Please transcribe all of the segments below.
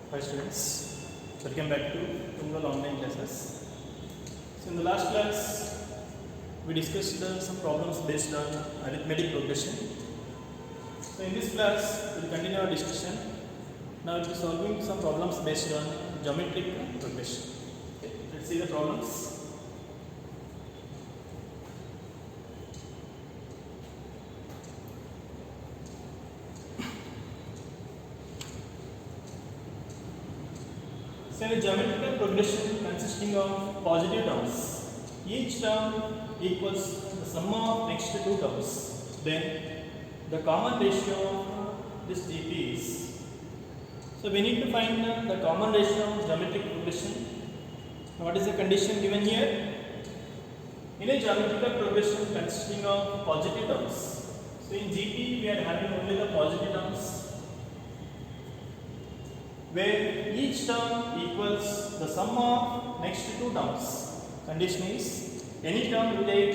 Hi students, welcome back to Tungal online classes. So in the last class, we discussed some problems based on arithmetic progression. So in this class, we will continue our discussion. Now we will be solving some problems based on geometric progression. Okay, let's see the problems. So in a geometrical progression consisting of positive terms, each term equals the sum of next two terms. Then the common ratio of this GP is. So we need to find the common ratio of geometric progression. Now what is the condition given here? In a geometrical progression consisting of positive terms. So in GP we are having only the positive terms, where each term equals the sum of next two terms. Condition is any term we take,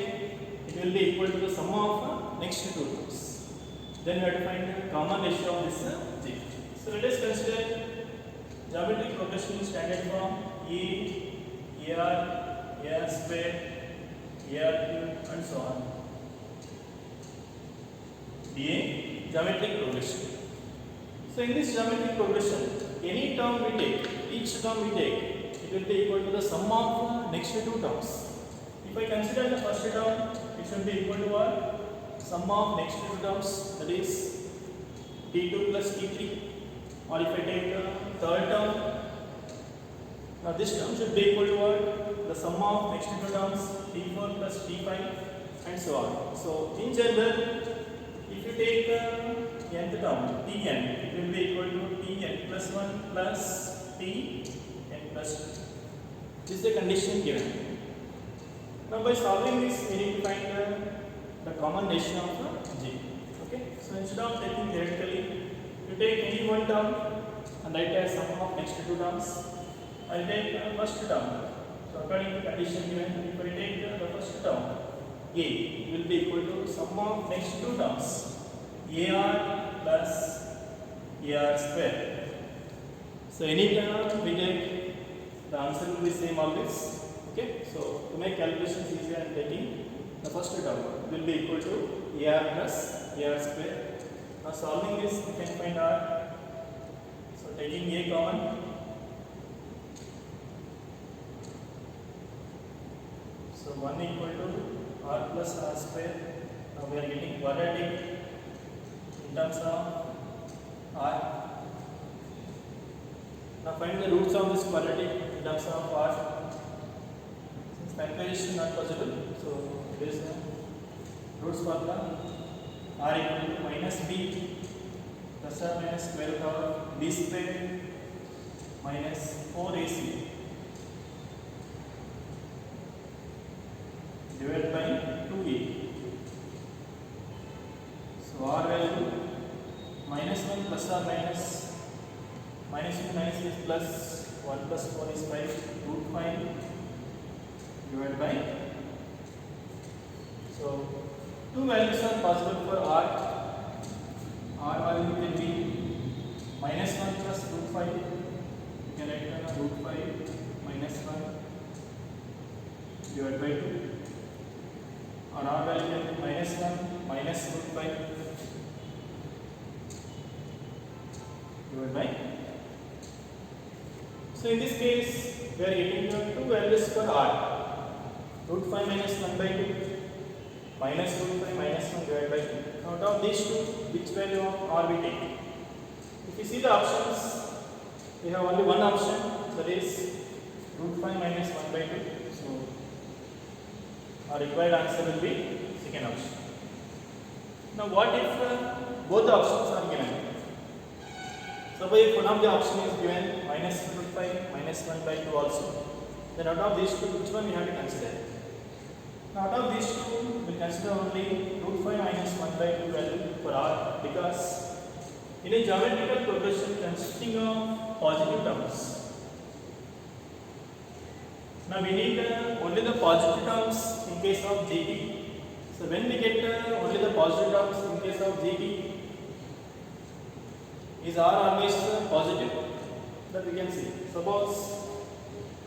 it will be equal to the sum of next two terms. Then we have to find the common ratio of this G. So let us consider geometric progression in standard form E, AR, AR square, AR cube and so on. DA geometric progression. So in this geometric progression, any term we take, each term we take, it will be equal to the sum of next two terms. If I consider the first term, it should be equal to what? Sum of next two terms, that is T2 plus T3. Or if I take the third term, now this term should be equal to what? The sum of next two terms, T4 plus T5 and so on. So in general, if you take the nth term, Tn, it will be equal to Tn plus 1 plus Tn plus 2. This is the condition given. Now by solving this, we need to find the common ratio of G. Okay? So instead of taking theoretically, you take any one term and write as sum of next two terms. I will take the first term. So according to the condition given, if I take the first term, A will be equal to sum of next two terms. AR plus AR square. So any term we take, the answer will be same always. Okay, so to make calculations easier, I am taking the first term will be equal to AR plus AR square. Now solving this, we can find R. So taking A common. So 1 equal to R plus R square. Now we are getting quadratic in terms of R. Now find the roots of this quadratic in terms of R. Since factorization is not possible, so there is a roots formula. R equal to minus B plus or minus square root of B square minus 4AC divided by 2A. So R value minus 1 plus or minus is plus 1 plus 4 is 5 root 5 divided by. So two values are possible for R. R value can be minus 1 plus root 5. You can write down root 5 minus 1 divided by 2. Or R value can be minus 1 minus root 5 divided by. So in this case, we are getting the two values for R. Root 5 minus 1 by 2 minus root 5 minus 1 divided by 2. Out of these two, which value of R we take? If you see the options, we have only one option, that is root 5 minus 1 by 2. So our required answer will be second option. Now what if both the options are given? Suppose if one of the option is given minus root 5 minus 1 by 2 also, then out of these two, which one we have to consider? Now out of these two, we will consider only root 5 minus 1 by 2 value for R, because in a geometrical progression consisting of positive terms, now we need only the positive terms in case of GP. So when we get only the positive terms in case of GP, is R always positive? that we can see. Suppose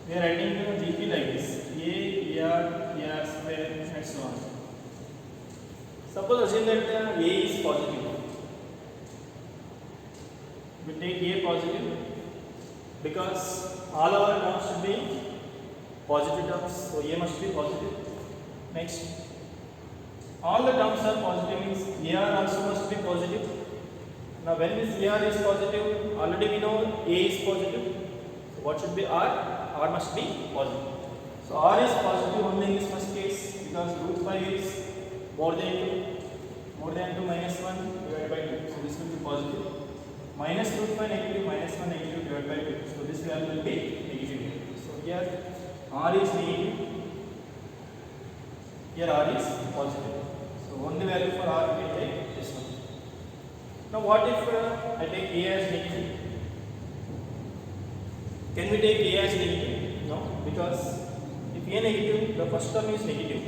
we are writing the GP like this: A square and so on. Suppose assume that A is positive. We take A positive because all our terms should be positive terms, so A must be positive. Next, all the terms are positive means AR also must be positive. Now when this AR is positive, already we know A is positive. So what should be R? R must be positive. So R is positive only in this first case because root 5 is more than 2 minus 1 divided by 2. So this will be positive. Minus root 5 negative minus 1 negative divided by 2. So this value will be negative. So here R is negative. Here R is positive. So only value for R we take this one. Now what if I take A as negative? Can we take A as negative? No, because if A negative, the first term is negative.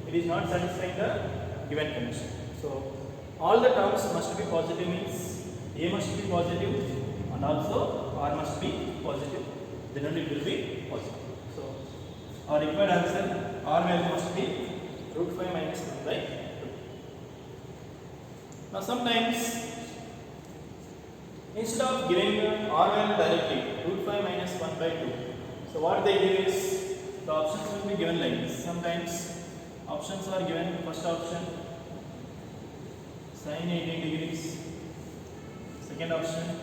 It is not satisfying the given condition. So all the terms must be positive means A must be positive and also R must be positive. Then only it will be positive. So our required answer R value must be root 5 minus 1 by 2. Now sometimes instead of giving R value directly, root 5 minus 1 by 2. So what they give is the options will be given like this. Sometimes options are given. First option sin 18 degrees. Second option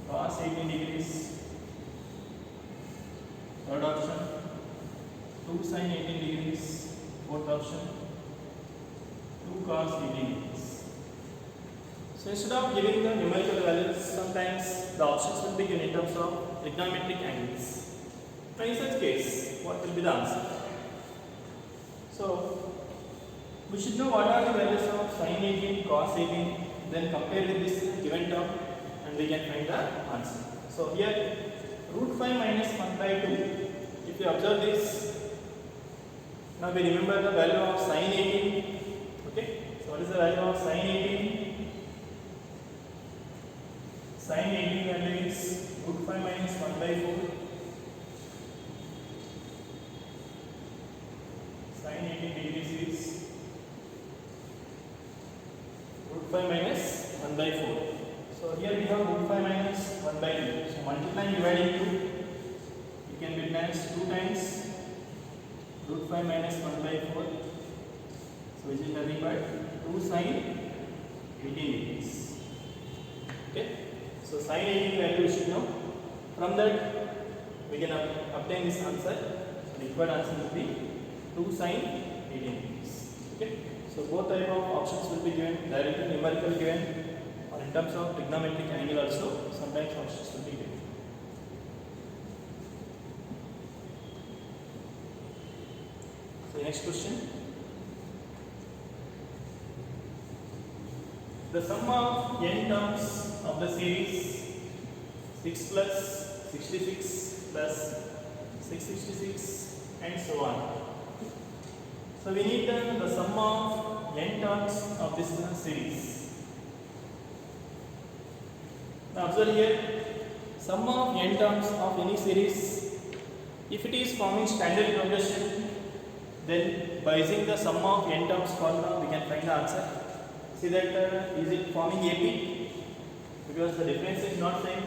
cos 18 degrees. Third option 2 sin 18 degrees. Fourth option 2 cos 18 degrees. So instead of giving the numerical values, sometimes the options will be given in terms of trigonometric angles. Now in such case, what will be the answer? So we should know what are the values of sin 18, cos 18, then compare with this given term and we can find the answer. So here root 5 minus 1 by 2, if you observe this, now we remember the value of sin 18. Okay, so what is the value of sin 18? Sin 18 value is root 5 minus 1 by 4. Sin 18 degrees is root 5 minus 1 by 4. So here we have root 5 minus 1 by 2. So multiplying dividing 2, you can witness 2 times root 5 minus 1 by 4. So which is nothing but 2 sin 18 degrees. Okay. So sin 18 value we should know. From that we can obtain this answer. So the required answer will be 2 sin 18 degrees. Okay. So both type of options will be given, directly numerical given or in terms of trigonometric angle also sometimes options will be given. So next question. The sum of n terms of the series 6 plus 66 plus 666 and so on. So we need the sum of n terms of this series. Now observe here, sum of n terms of any series, if it is forming standard progression, then by using the sum of n terms formula we can find the answer. See that is it forming AP? Because the difference is not same.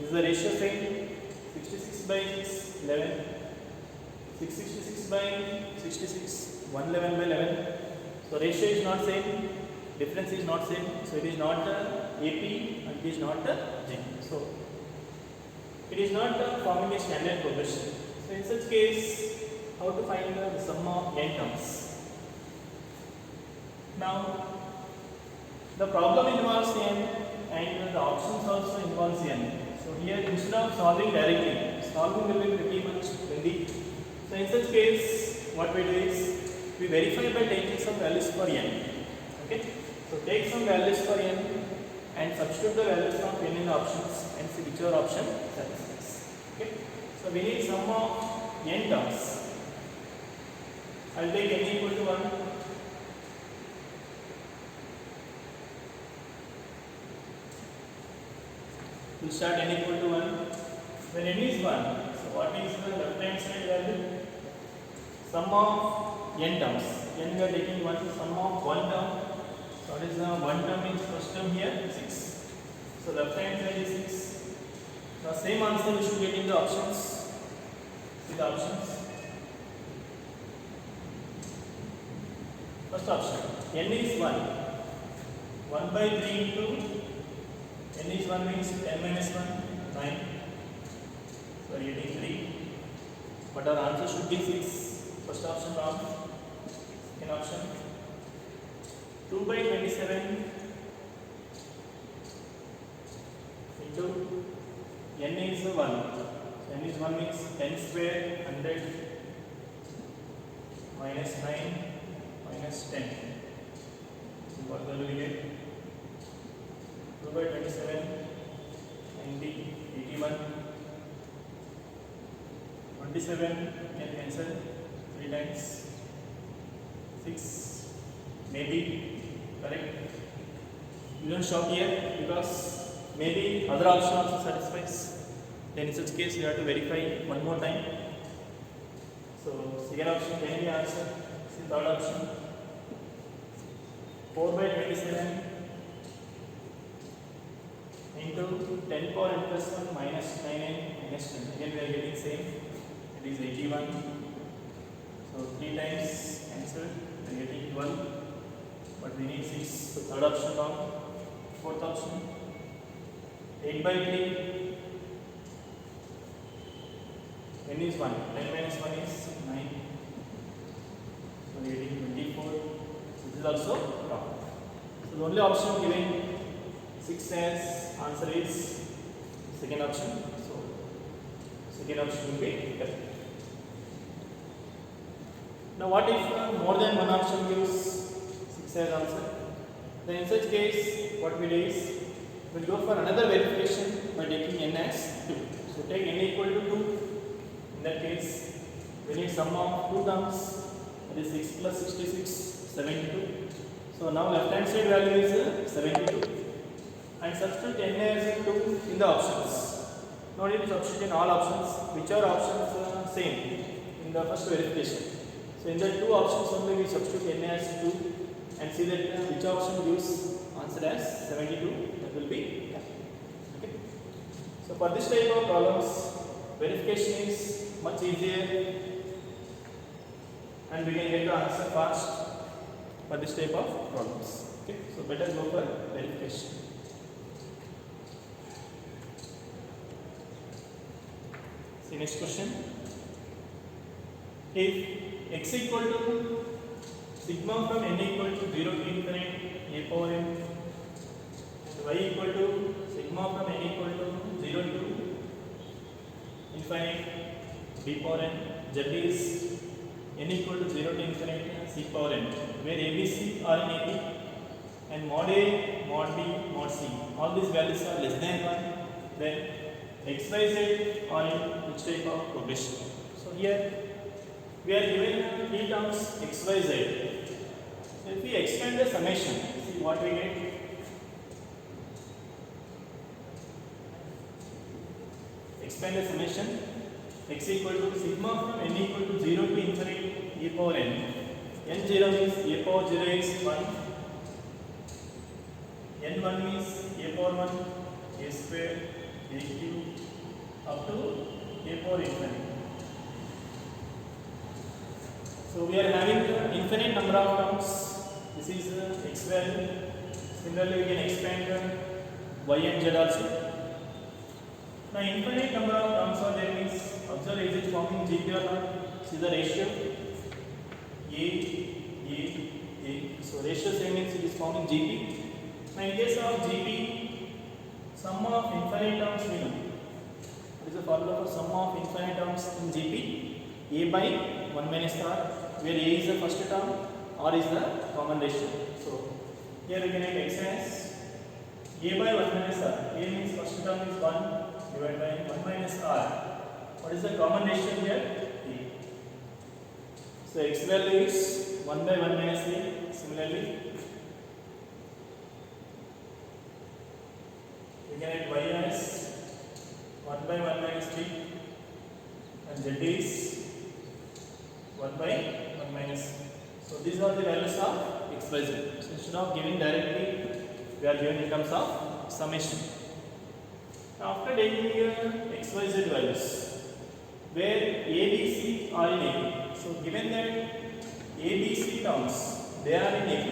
Is the ratio same? 66 by 6, 11. 666 by 66, 111 by 11. So ratio is not same, difference is not same. So it is not AP and it is not J. So it is not forming a standard progression. So in such case, how to find the sum of n terms? Now the problem involves n and the options also involves n. So here instead of solving directly, solving will be pretty much lengthy. So in such case, what we do is we verify by taking some values for n. Okay. So take some values for n and substitute the values of n in the options and see whichever option satisfies. Okay. So we need sum of n terms. I will take n equal to 1. We'll start n equal to 1. When n is 1, so what is the left hand side value? Sum of n terms. N we are taking 1, sum of 1 term. So what is the 1 term is first term here? 6. So left hand side is 6. Now same answer we should get in the options. See the options. First option, n is 1. 1 by 3 into n is 1 means 10 minus 1, 9. So we are getting 3. But our answer should be 6. First option wrong. Second option, 2 by 27 into n is 1. N is 1 means 10 square 100 minus 9 minus 10. So what will we get? 2 by 27, 90, 81. 27 can cancel 3 times. 6 maybe correct. You don't stop here because maybe other option also satisfies. Then in such case you have to verify one more time. So second option can be answered. See third option, 4 by 27 into 10 power n plus 1 minus 9n minus 10. Again we are getting same. It is 81. So 3 times answered. We are getting 12. But we need 6. So third option wrong. Fourth option, 8 by 3. N is 1. 10 minus 1 is 9. So we are getting 24. So this is also wrong. So the only option given 6 as answer is second option. So second option will be correct. Now what if more than one option gives 6 as answer? Then in such case what we do is we will go for another verification by taking n as 2. So take n equal to 2. In that case we need sum of 2 terms, that is 6 plus 66, 72. So now left hand side value is 72 and substitute n as 2 in the options. No need to substitute in all options, which are options same in the first verification. So in the two options only we substitute n as 2 and see that which option gives answer as 72, that will be okay. So for this type of problems verification is much easier and we can get the answer fast for this type of problems. Okay, so better go for verification. See next question. If x equal to sigma from n equal to 0 to infinite a power n and y equal to sigma from n equal to 0 to infinite b power n, z is n equal to 0 to infinite c power n, where abc are in ab and mod a, mod b, mod c, all these values are less than 1, then x, y, z are in which type of progression? So here we are given t terms x, y, z. So if we expand the summation, see what we get. Expand the summation, x equal to sigma from n equal to 0 to infinite e power n. N0 means a power 0 is 1. N1 means a power 1, a square, a cube, up to a power infinite. So we are having infinite number of terms. This is x value. Similarly, we can expand y and z also. Now infinite number of terms are there means observe is it forming GP or not? See the ratio A. So ratio same means it is forming GP. Now in case of GP, sum of infinite terms we know. What is the formula for sum of infinite terms in GP? A by 1 minus r, where a is the first term, r is the common ratio. So here we can write x as a by 1 minus r. A means first term is 1 divided by 1 minus r. What is the common ratio here? A. So x value is 1 by 1 minus a. Similarly, we can write y as by 1 minus 3 and z is 1 by 1 minus. So these are the values of x by z. So instead of giving directly, we are giving in terms of summation. Now after taking x y z values, where a, b, c are in AP. So given that a, b, c terms, they are in AP.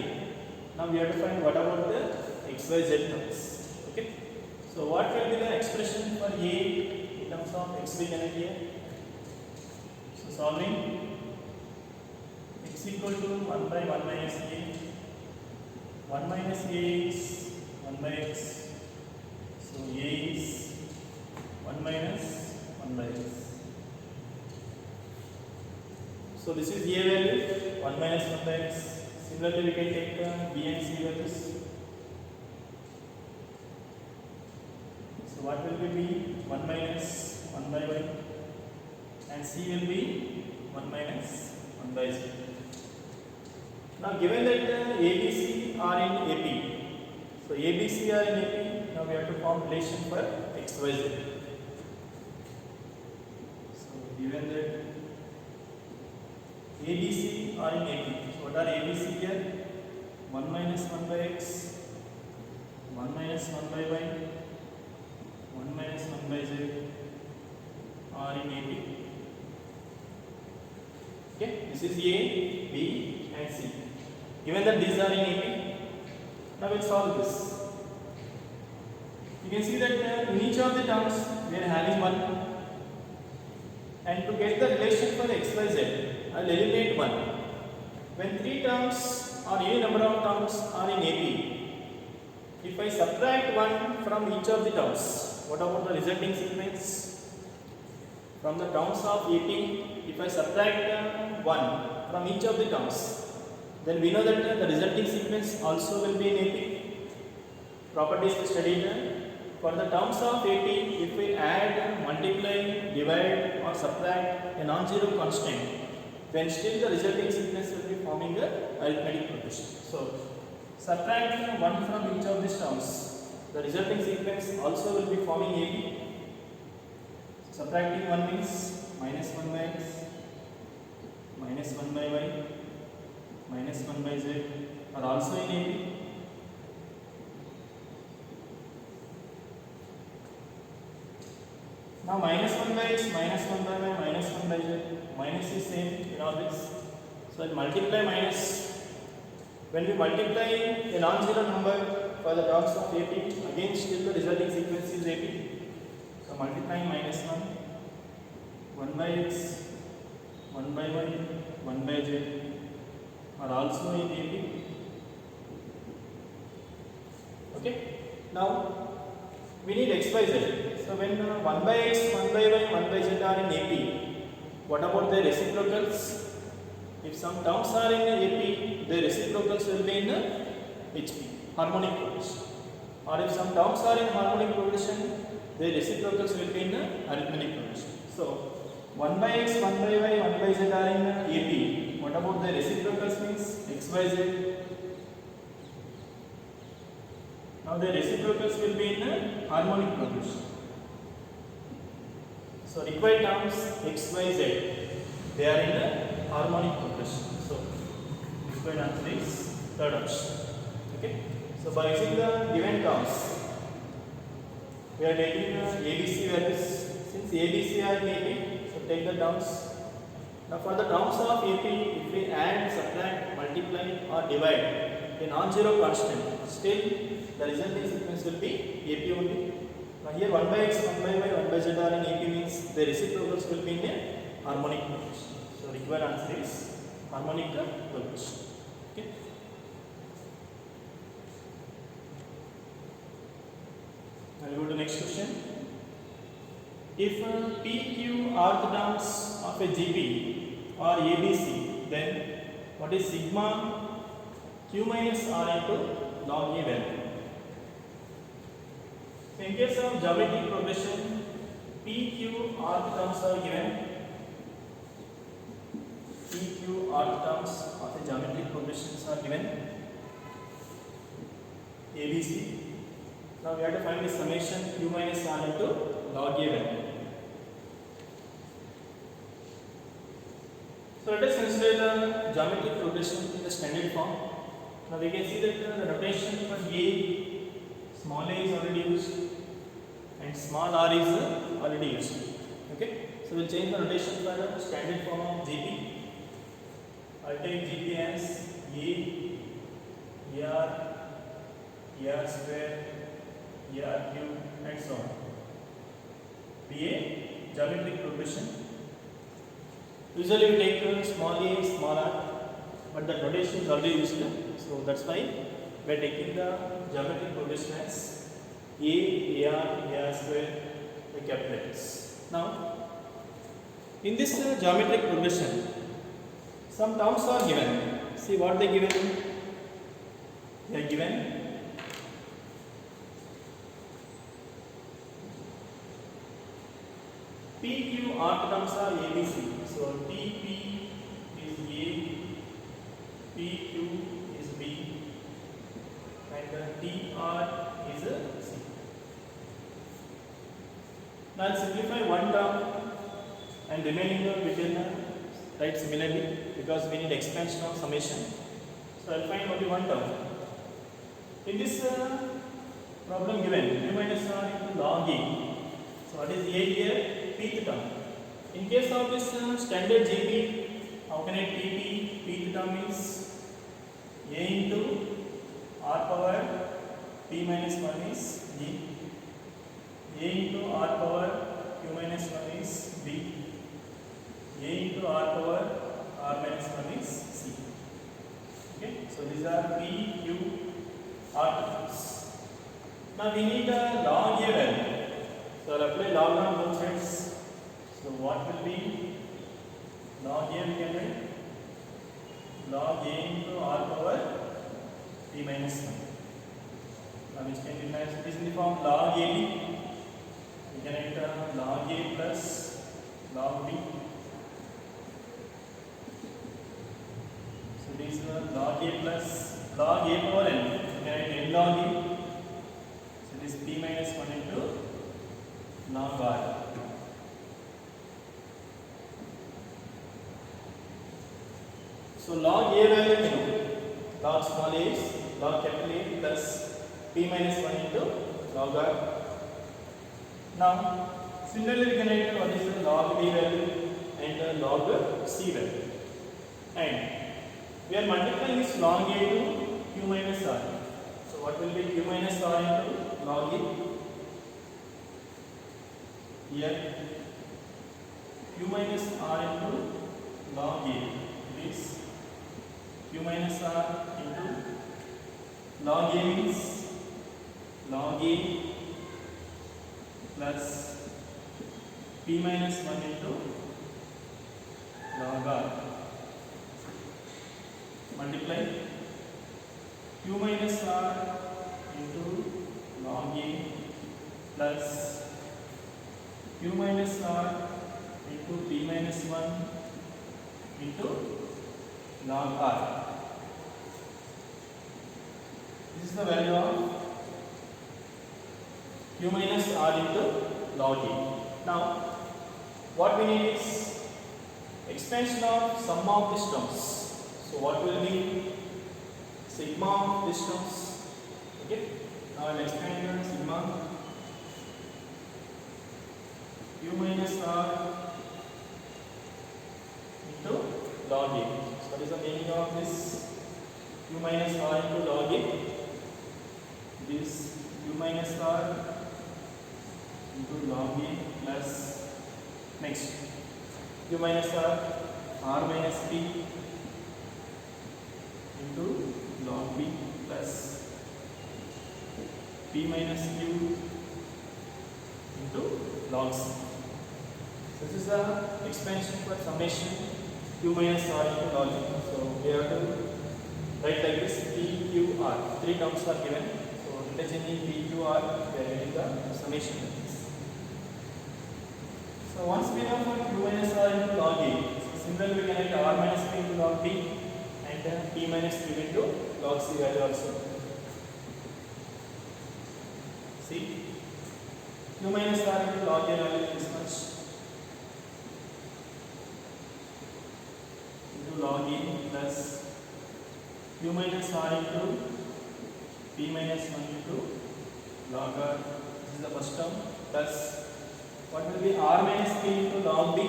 Now we have to find what about the x, y, z terms. Okay. So what will be the expression for a in terms of x we can here? So solving x equal to 1 by 1 minus a. 1 minus a is 1 by x. So a is 1 minus 1 by x. So this is a value 1 minus 1 by x. Similarly, we can take b and c values. So what will be b? 1 minus 1 by y, and c will be 1 minus 1 by z. Now given that a, b, c are in AP, so a, b, c are in AP. Now we have to form relation for x, y, z. So given that a, b, c are in AP, so what are a, b, c here? 1 minus 1 by x, 1 minus 1 by y, 1 minus 1 by z are in AP. Okay, this is a, b and c. Given that these are in AP, now we'll solve this. You can see that in each of the terms we are having 1, and to get the relation for x, y, z, I will eliminate 1. When 3 terms or any number of terms are in AP, if I subtract 1 from each of the terms, what about the resulting sequence? From the terms of AP, if I subtract 1 from each of the terms, then we know that the resulting sequence also will be in AP. Properties we studied. For the terms of AP, if we add, multiply, divide or subtract a non-zero constant, then still the resulting sequence will be forming a arithmetic progression. So subtract 1 from each of these terms, the resulting sequence also will be forming AP. Subtracting 1 means minus 1 by x, minus 1 by y, minus 1 by z are also in AP. Now minus 1 by x, minus 1 by y, minus 1 by z, minus is same in all this. So I'll multiply minus. When we multiply a non-zero number for the terms of AP, again still the resulting sequence is AP. So multiplying minus 1, 1 by x, 1 by y, 1 by z are also in AP. Okay. Now we need x by z. So when 1 by x, 1 by y, 1 by z are in AP, what about their reciprocals? If some terms are in AP, their reciprocals will be in HP, harmonic progression. Or if some terms are in harmonic progression, their reciprocals will be in arithmetic progression. So 1 by x, 1 by y, 1 by z are in AP. What about the reciprocals means x by z? Now the reciprocals will be in harmonic progression. So required terms x, y, z, they are in harmonic progression. So required answer is third option. Okay. So by using the given terms, we are taking ABC values. Since ABC are in AP, so take the terms. Now for the terms of AP, if we add, subtract, multiply or divide a non-zero constant, still the resulting sequence will be AP only. Now here 1 by x, 1 by y, 1 by z are in AP means the reciprocals will be in a harmonic progression. So required answer is harmonic progression. Okay. I will go to the next question. If PQ are the terms of a GP or ABC, then what is sigma Q minus R into log A value? So in case of geometric progression, PQ are the terms are given. PQ are the terms of a geometric progressions are given. ABC. Now we have to find the summation Q minus R into log A value. So let us consider the geometric progression in the standard form. Now we can see that the notation for A, small a is already used and small r is already used. Okay, so we'll change the notation for the standard form of GP. I'll take GP as A, AR square, AR cube, and so on. Be a geometric progression. Usually we take small a, small r, but the notation is already used. So that's why we are taking the geometric progression as A, AR square, the capital letters. Now, in this geometric progression, some terms are given. See what they given. They are given P, Q, R terms are ABC. So TP is A, PQ is B, and TR is C. Now I'll simplify one term and remaining we can write similarly because we need expansion of summation. So I'll find only one term. In this problem given, u minus r into log a. So what is a here? Pth term. In case of this standard GP, how can I TP? Pth term is a into r power p minus 1 is g. A into r power q minus 1 is b. A into r power r minus 1 is c. Okay, so these are p, q, r terms. Now we need a log a value. So I'll apply log on both sides. So what will be log a? We can write log a into r power p minus 1. Now which can be written is in the form log ab. We can write log a plus log b. So this is log a plus log a power n. We can write n log e. So this is p minus 1 into log r. So log a value we know. Log small a is log capital A plus p minus 1 into log r. Now similarly we can write what is the log b value and the log c value. And we are multiplying this log a to q minus r. So what will be q minus r into log a? Here q minus r into log a is q minus r into log a means log a plus p minus 1 into log r multiply q minus r into log a plus q minus r into p minus 1 into log r. This is the value of q minus r into log a. Now what we need is expansion of sum of these terms. So what will be sigma of these terms? Okay. Now I'll expand sigma q minus r into log a. So what is the meaning of this q minus r into log a? This q minus r into log a plus next q minus r minus p into log b plus p minus q into log c. So this is the expansion for summation q minus r into log a. So we have to write like this p, q, r. Three terms are given. So interchanging p, q, r, we are getting the summation like this. So once we know for q minus r into log a, so similarly we can write r minus p into log b and p minus q into log c value also. See, q minus r into log a value is this much. log a plus q minus r into p minus 1 into log r. This is the first term plus what will be r minus p into log b.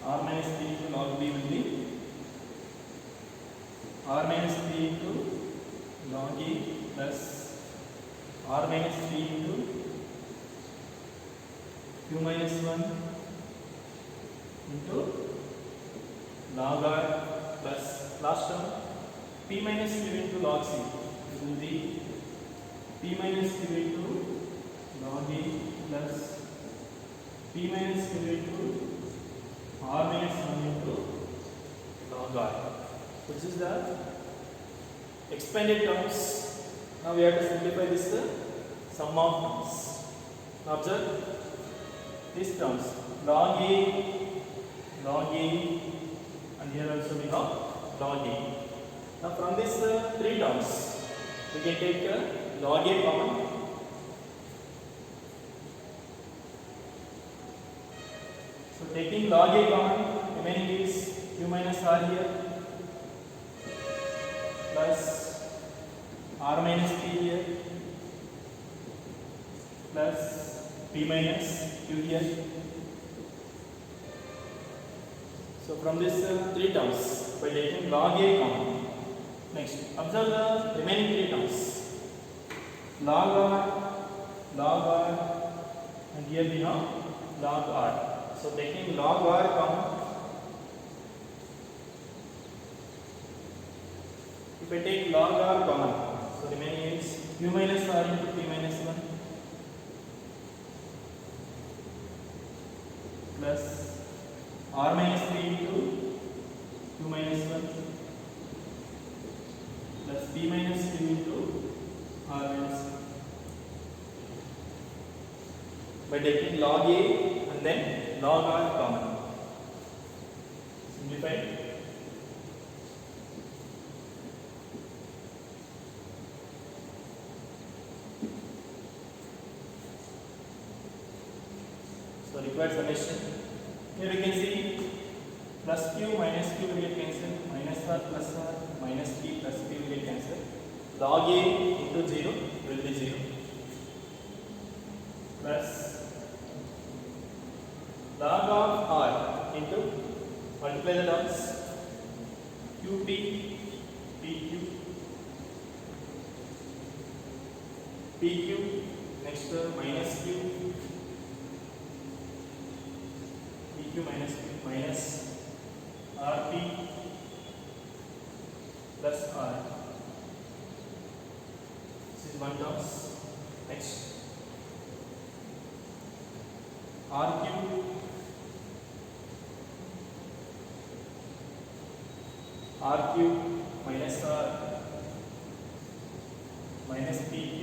R minus p into log b will be r minus p into log a plus r minus p into q minus 1 into log r plus last term p minus q into log c. It will be p minus q into log a plus p minus q into r minus 1 into log r. So this is the expanded terms. Now we have to simplify this sum of terms. Now observe these terms log a, and here also we have log a. Now from these three terms we can take log a common. So taking log a common, remaining is q minus r here plus r minus p here plus p minus q here. So from these three terms by taking log a common. Next, observe the remaining three terms log r, and here we have log r. So taking log r common, if I take log r common, so remaining is q minus r into p minus 1 plus r minus p into q minus 1 plus p minus q into r minus 1. By taking log a and then log r common, simplify. So required summation. Here we can see plus q minus q will get cancelled, minus r plus r, minus p plus p will get cancelled. Log a into 0 will be 0 plus log of r into multiply the terms qp pq pq, next minus q pq minus q minus rp plus r. This is one terms. Next rq minus r minus pq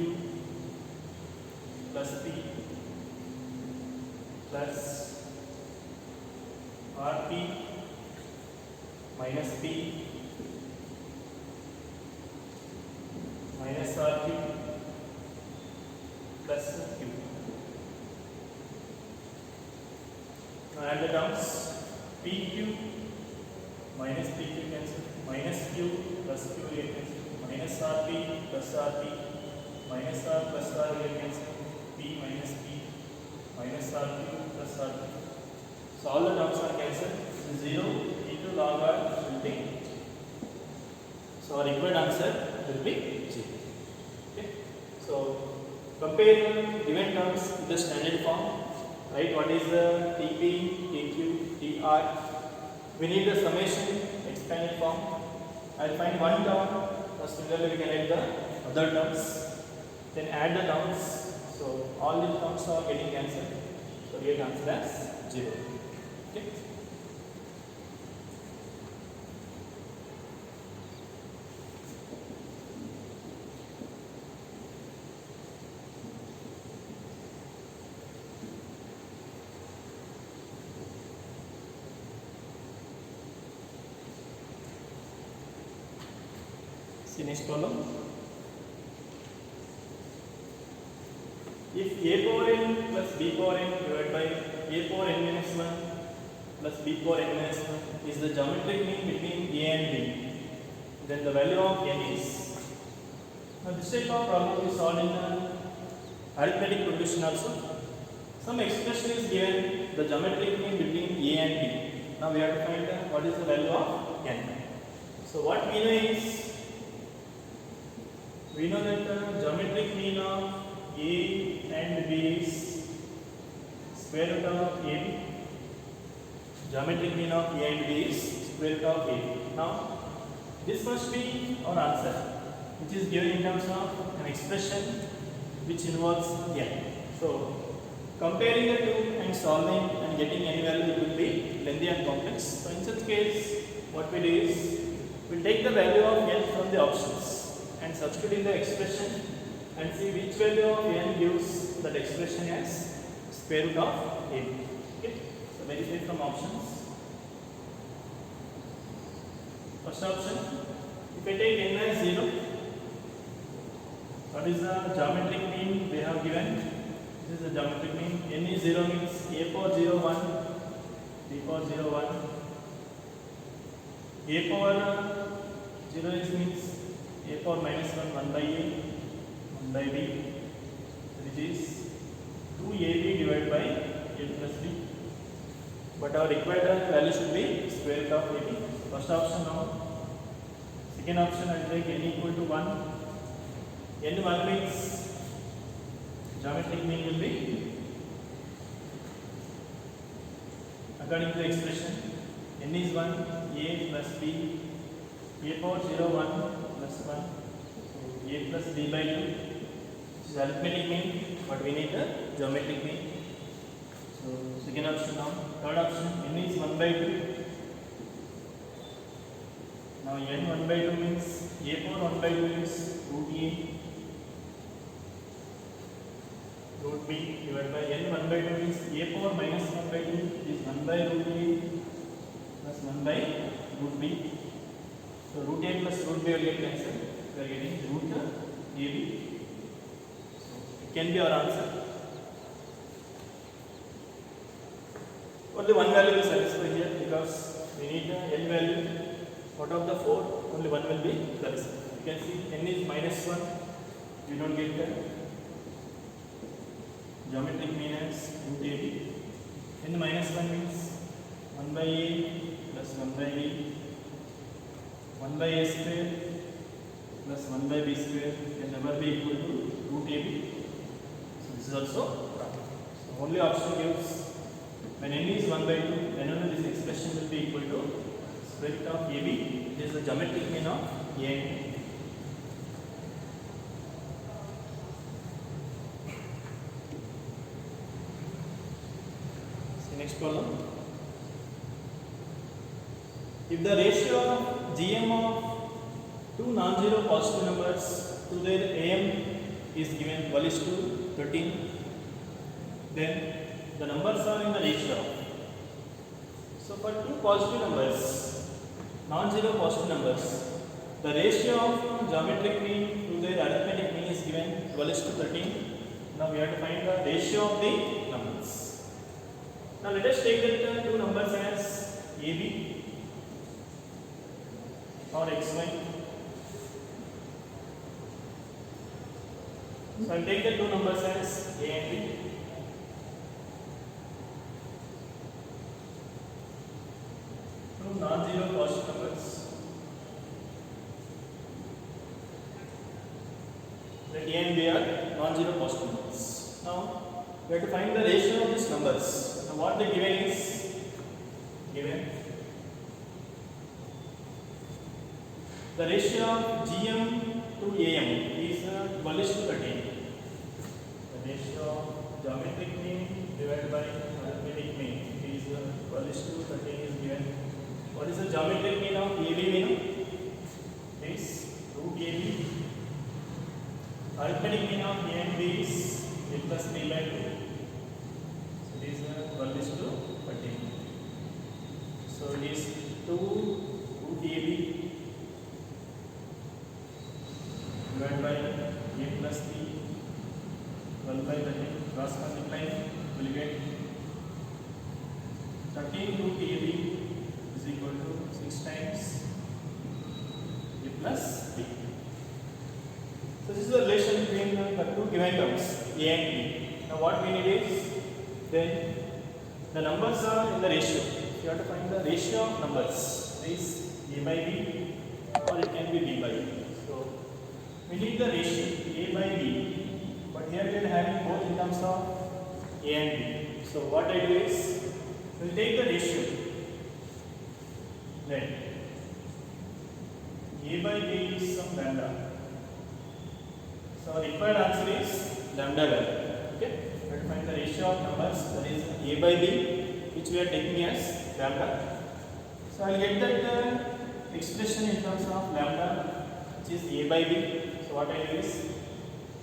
plus p plus rp minus p minus rq plus q. Now add the terms pq minus pq cancel, minus q plus q will cancel, minus rp plus rp minus r plus r will cancel, p minus p minus rq plus rp. So all the terms are cancelled. 0 into log r will take. So our required answer will be 0. Okay. So compare the given terms with the standard form. Right? What is the TP, TQ, TR? We need the summation expanded form. I'll find one term. Similarly, we can add the other terms. Then add the terms. So all these terms are getting cancelled. So we get answer as 0. Okay. See next problem. If a power n plus b power n divided by a power n minus 1 plus b power n minus 1 is the geometric mean between a and b. Then the value of n is. Now this type of problem is solved in the arithmetic progression also. Some expression is given, the geometric mean between a and b. Now we have to find what is the value of n. So what we know is, we know that the geometric mean of a and b is square root of ab. Geometric mean of a and b is square root of ab. Now this must be our answer, which is given in terms of an expression which involves n. So comparing the two and solving and getting any value will be lengthy and complex. So in such case, what we do is, we take the value of n from the options and substitute in the expression and see which value of n gives that expression as square root of a. Okay, so verify from options. First option, if I take n as 0, what is the geometric mean they have given? This is the geometric mean. N is 0 means a power 0 1, b power 0 1. A power 0 is means a power minus 1 1 by a 1 by b, which is 2ab divided by a plus b. But our required value should be square root of ab. First option now. Second option, I will take n equal to 1. n 1 means geometric mean will be according to the expression n is 1, a plus b, a power 0 1 plus 1, so a plus b by 2. This is arithmetic mean, but we need the geometric mean. So second option now. Third option, n is 1 by 2. Now n 1 by 2 means a power 1 by 2 is root a root b divided by n 1 by 2 means a power minus 1 by 2 is 1 by root a plus 1 by root b. So root a plus root b will get cancelled. We are getting root ab. So it can be our answer. Only one value will satisfy here because we need the n value. Out of the 4, only one will be satisfied. You can see n is minus 1. You don't get the geometric mean as root ab. n minus 1 means 1 by a plus 1 by b, 1 by a square plus 1 by b square can never be equal to root ab. So this is also wrong. So only option gives, when n is 1 by 2, then only this expression will be equal to square root of ab. It is the geometric mean of a and b. Next problem. If the ratio of GM of two non-zero positive numbers to their AM is given 1:13, then the numbers are in the ratio. So for two positive numbers, non-zero positive numbers, the ratio of geometric mean to their arithmetic mean is given 12:13. Now we have to find the ratio of the numbers. Now let us take that two numbers as AB or XY. So I will take the two numbers as A and B. Two non-zero positive numbers. Let A and B are non-zero positive numbers. Now we have to find the ratio of these numbers. What the given is given, the ratio of GM to AM is 12:13. The ratio of geometric mean divided by arithmetic mean is 12:13 is given. What is the geometric mean of AB mean? Is root AB. Arithmetic mean of A and B is a plus b by 2. So it is 12:13. So it is 2 root AB divided by a plus b 12 by 13. Cross multiplying will get 13 root AB is equal to 6 times A plus B. So this is the relation between the two given terms A and B. Now what we need is, then the numbers are in the ratio. You have to find the ratio of numbers. Is A by B or it can be B by B. So we need the ratio A by B, but here we are having both in terms of A and B. So what I do is, we will take the ratio. Then A by B is some lambda. So our required answer is lambda value. Okay, we have to find the ratio of numbers, that is A by B, which we are taking as lambda. So I will get that expression in terms of lambda, which is A by B. So what I do is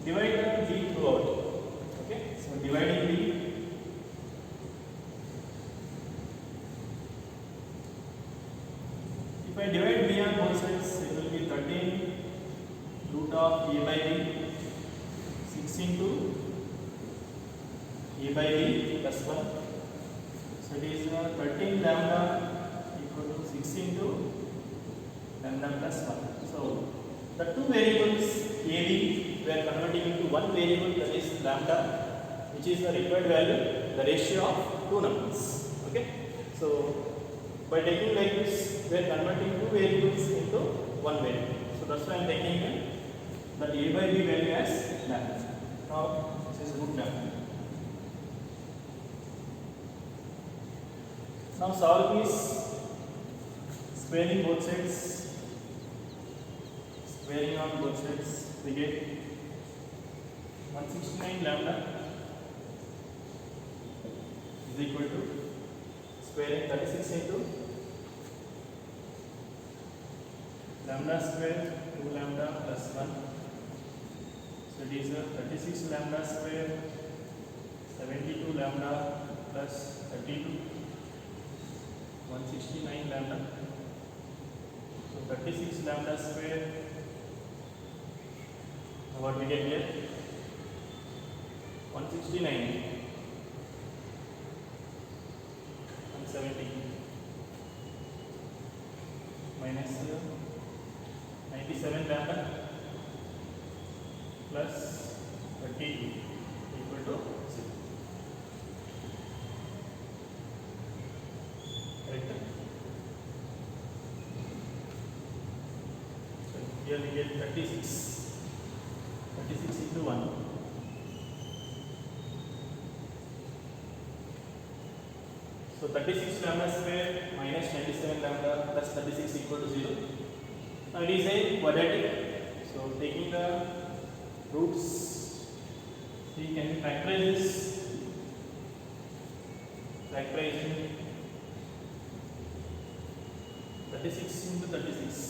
divide the B throughout. Okay, so dividing B. If I divide B on both sides, it will be 13 root of A by B, 6 into A by B plus 1. So it is 13 lambda equal to 6 into lambda plus 1. So the two variables A, B, we are converting into one variable, that is lambda, which is the required value, the ratio of two numbers. Okay, so by taking like this, we are converting two variables into one variable. So that's why I am taking the A by B value as lambda. Now this is root lambda. Now solve this, squaring both sides, squaring on both sides, we get 169 lambda is equal to squaring 36 into lambda square 2 lambda plus 1. So it is 36 lambda square 72 lambda plus 32, 169 lambda. So 36 lambda square, what we get here, 169, 170 minus 97 lambda plus 32 equal to 0. Correct? So here we get 36 into 1. So 36 lambda square minus 97 lambda plus 36 equal to 0. Now it is a quadratic. So taking the roots, we can factorize this. Factorizing 36 into 36.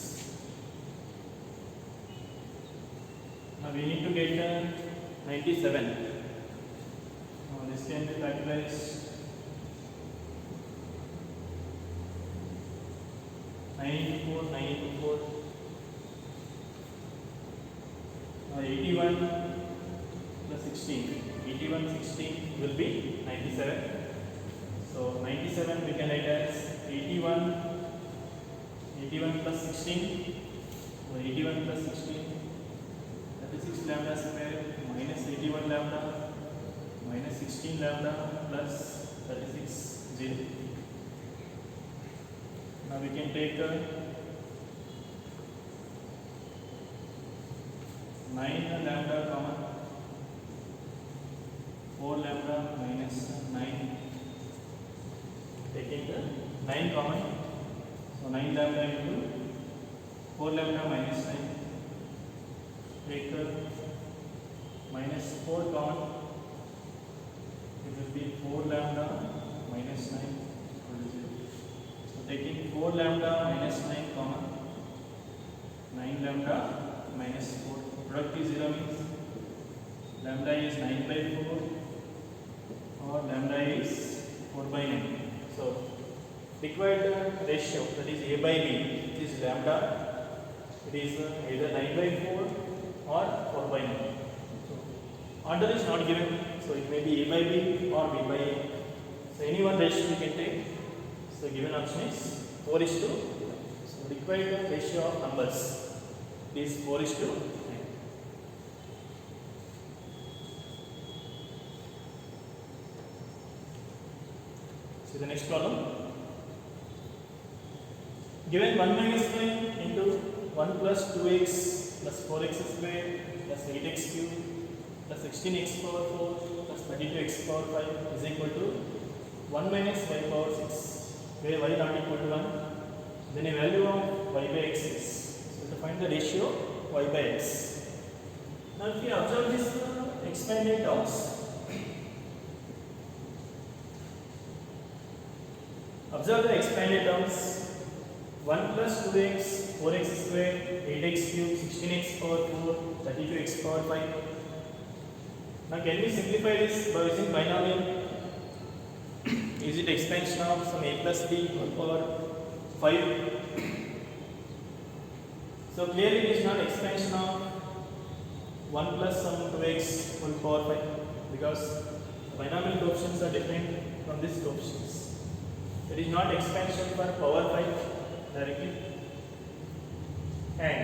Now we need to get 97. Now this can be factorized 9 into 4, 9 into 4. 81 plus 16. 81, 16 will be 97. So 97 we can write as 81 plus 16. So 81 plus 16, 36 lambda square minus 81 lambda minus 16 lambda plus 36, 0. Now we can take 9 lambda common, 4 lambda minus 9, taking the 9 common, so 9 lambda into 4 lambda minus 9, take the minus 4 common, it will be 4 lambda minus 9 equal to 0. So taking 4 lambda minus 9 common, 9 lambda minus 4. Product is 0 means lambda is 9 by 4 or lambda is 4 by 9. So required ratio, that is A by B, is lambda. It is either 9 by 4 or 4 by 9. So order is not given, so it may be A by B or B by A. So any one ratio we can take. So given option is 4 is to, so required ratio of numbers is 4 is to 9. See the next problem. Given 1 minus 5 into 1 plus 2x plus 4x square plus 8x cube plus 16x power 4 plus 32x power 5 is equal to 1 minus y power 6, where y not equal to 1, then a value of y by x is. So to find the ratio y by x. Now if you observe this expanded terms, observe the expanded terms. 1 plus 2x, 4x square, 8x cube, 16x power 4, 32x power 5. Now can we simplify this by using binomial? Is it expansion of some a plus b whole power 5? So clearly it is not expansion of 1 plus some 2x whole power 5, because binomial coefficients are different from these coefficients. It is not expansion for power 5 directly, and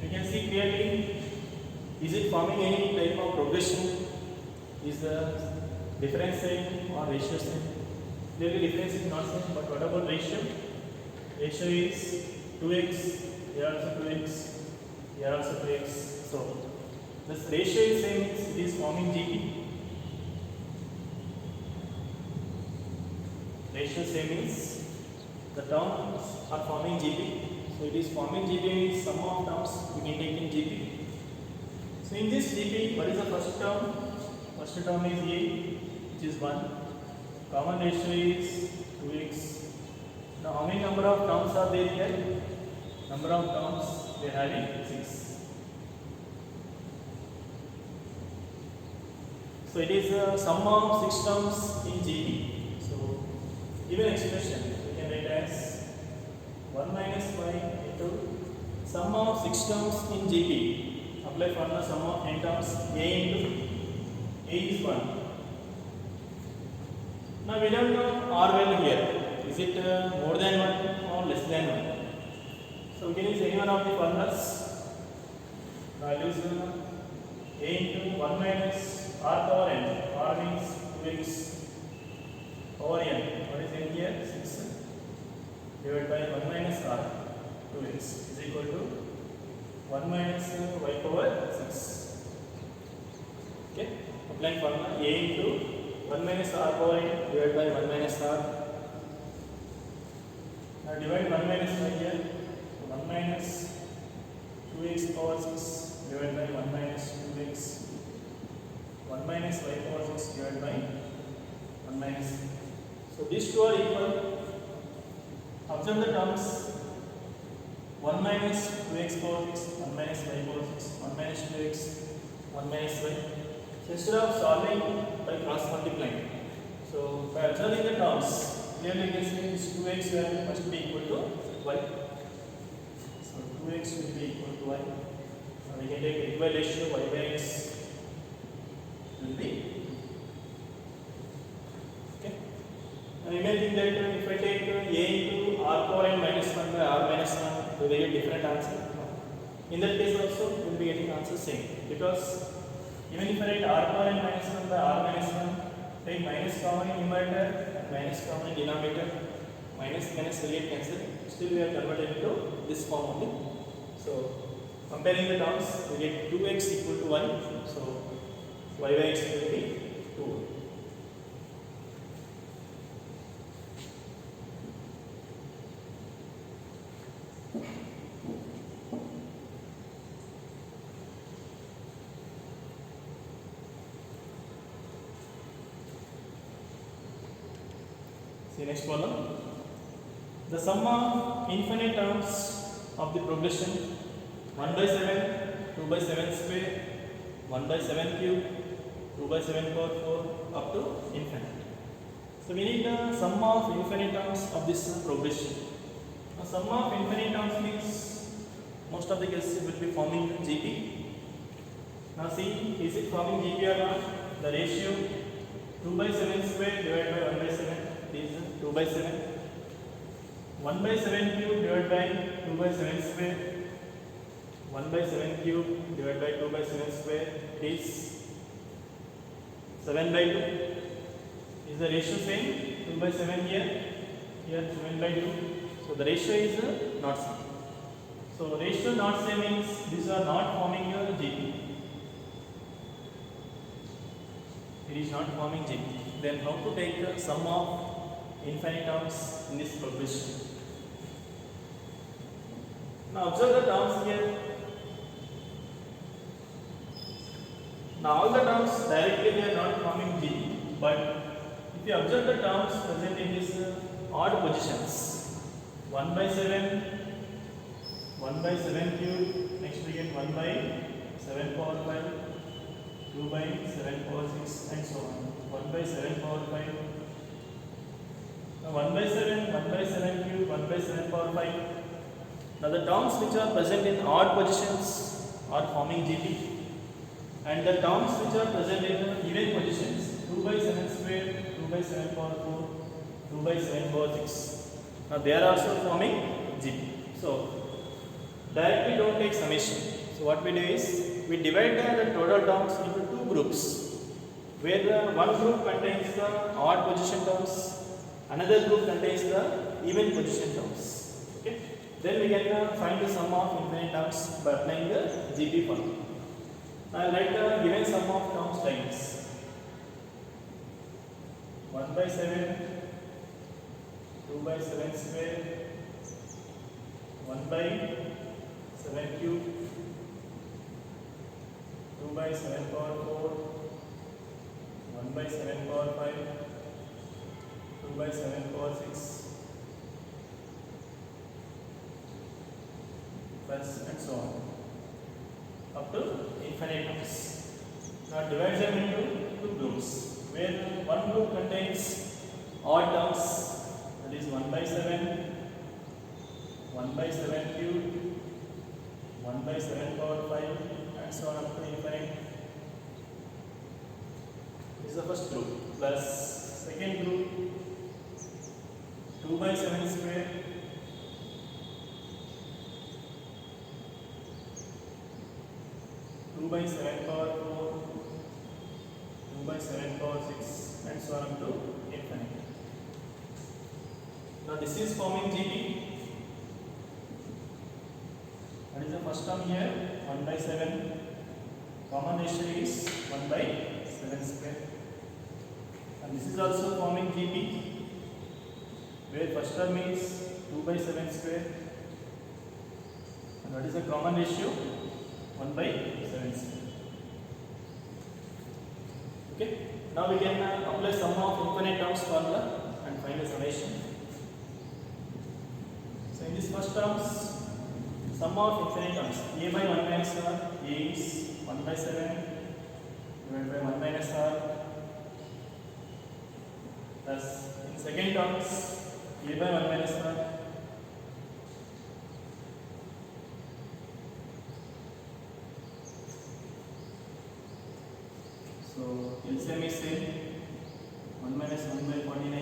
you can see clearly, is it forming any type of progression? Is the difference same or ratio same? Clearly difference is not same, but what about ratio? Ratio is 2x, here also 2x, here also 2x. So this ratio is same, it is forming GP. Ratio same means the terms are forming GP. So it is forming GP means sum of terms we can take in GP. So in this GP, what is the first term? First term is A, which is 1. Common ratio is 2x. Now how many number of terms are there here? Number of terms we are having 6. So it is a sum of 6 terms in GP. So given expression we can write as 1 minus 5 into sum of 6 terms in GP. Apply formula sum of n terms. A into A is 1. Now we don't know R value here. Is it more than 1 or less than 1? So we can use any one of the formulas. Values A into 1 minus R power n. R means 2x power n. What is n here? 6 divided by 1 minus R, 2x is equal to 1 minus y power 6. Okay, applying formula A into 1 minus R power n divided by 1 minus R. Now divide 1 minus y here, 1 minus 2x power 6 divided by 1 minus 2x, 1 minus y power 6 divided by 1 minus. So these two are equal. Observe the terms 1 minus 2x power 6, 1 minus y power 6, 1 minus 2x, 1 minus y. So instead of solving by cross multiplying, so by observing the terms, clearly you can see this 2x value must be equal to y. So 2x will be equal to y. Now we can take equal ratio y by x will be. Okay. Now imagine that if I take a into r power n minus 1 by r minus 1, do we get different answer? No. In that case also, we will be getting answer same, because even if I write r power n minus 1 by r minus 1, take minus common in numerator and minus common in denominator, minus minus will get cancelled. Still we are converted into this form only. So comparing the terms, we get 2x equal to 1. So y by x will be 2. See next problem. The sum of infinite terms of the progression 1 by 7, 2 by 7 square, 1 by 7 cube, 2 by 7 power 4 up to infinite. So we need the sum of infinite terms of this progression. The sum of infinite terms means most of the cases will be forming GP. Now see, is it forming GP or not? The ratio 2 by 7 square divided by 1 by 7 is 2 by 7. 1 by 7 cube divided by 2 by 7 square. 1 by 7 cube divided by 2 by 7 square is 7 by 2. Is the ratio same? 2 by 7 here, here 7 by 2. So the ratio is not same. So ratio not same means these are not forming your GP. It is not forming GP. Then how to take the sum of infinite terms in this progression? Now observe the terms here. Now all the terms directly they are not forming GP, but if you observe the terms present in these odd positions, 1 by 7, 1 by 7 cube, next again 1 by 7 power 5, 2 by 7 power 6 and so on. 1 by 7 power 5. Now 1 by 7, 1 by 7 cube, 1 by 7 power 5. Now the terms which are present in odd positions are forming GP, and the terms which are present in even positions, 2 by 7 square, 2 by 7 power 4, 2 by 7 power 6. Now they are also forming GP. So directly don't take summation. So what we do is we divide the total terms into two groups, where the one group contains the odd position terms, another group contains the even position terms. Okay. Then we can find the sum of infinite terms by applying the GP formula. Now I write the given sum of terms like this: 1 by 7, 2 by 7 square, 1 by 7 cube, 2 by 7 power 4, 1 by 7 power 5, 2 by 7 power 6, plus and so on up to infinite terms. Now divide them into two groups, where one group contains odd terms, that is 1 by 7, 1 by 7 cube, 1 by 7 power 5 and so on up to infinite. This is the first group. Plus second group, 2 by 7 square, 2 by 7 power 4, 2 by 7 power 6 and so on up to infinite. Now this is forming GP. What is the first term here? 1 by 7. Common ratio is 1 by 7 square. And this is also forming GP, where first term is 2 by 7 square. And what is the common ratio? 1 by 7 square. Okay. Now we can apply sum of infinite terms formula and find the summation. So in this first terms, sum of infinite terms, a by 1 minus r, a is 1 by 7 divided by 1 minus r, plus in second terms, a by 1 minus r, so LCM is same, 1 minus 1 by 49